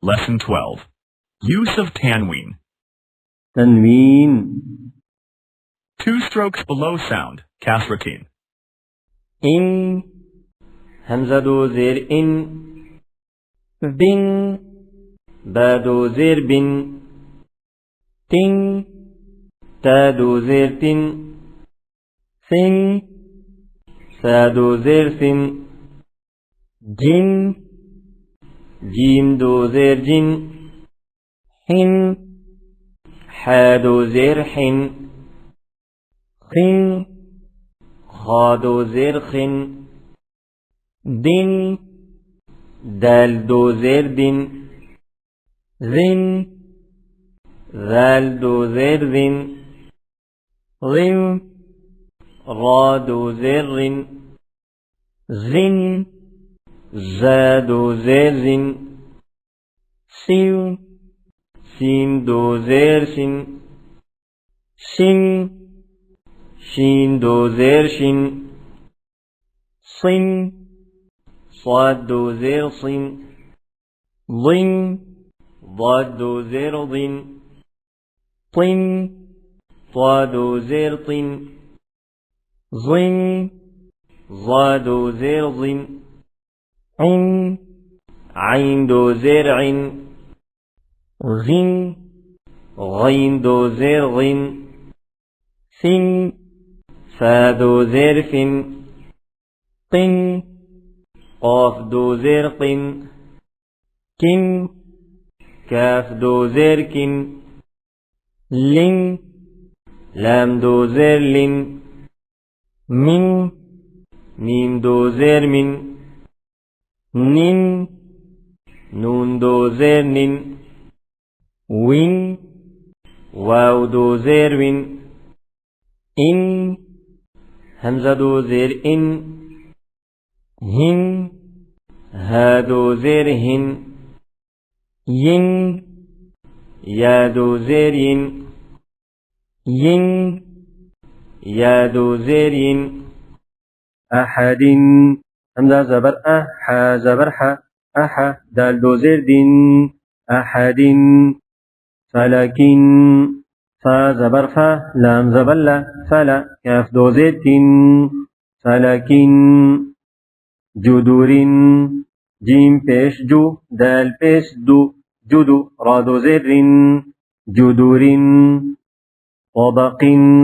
Lesson 12. Use of tanween. تنوين. Two strokes below sound, kasratin. إن همزة زير إن. بن بادو زير بن. تن تادو زير تن. سن سادو زير سن. جن جيم دو زير جن. حن حادو زير حن. خن خادو زير خن. دن دال دو زير دن. ذن ذال دو زير ذن. ظن را دو زير رن. زن زادو زير زن. سن سين دو زير سن. شن شين دو زير شن. صن صاد دو زير صن. ضن ضاد دو زير ضن. طن طادو زير طن. ظن ضادو زير ظن. عن عين دو زير عن. غن غين دو زير غن. ثن فادو زير ثن. قن قاف دو زير قن. كن كاف دو زير كن. لن لام دو زير لن. من ميم دو زير من. نن نون دو زير نن. وين واو دو زير وين. إن همزة دو زير إن. هن هادو زير هن. ين يادو زير ين. ين يادو زير ين. أحد همزة زبر أح زبر ح. أح دال دو زير دين. أحد فلكن فا زبر فا لام زبر لا فلا كاف دو زير تين. فلكن جدور جيم بيش جو دال بيش دو جدو را دو زير جدور طبق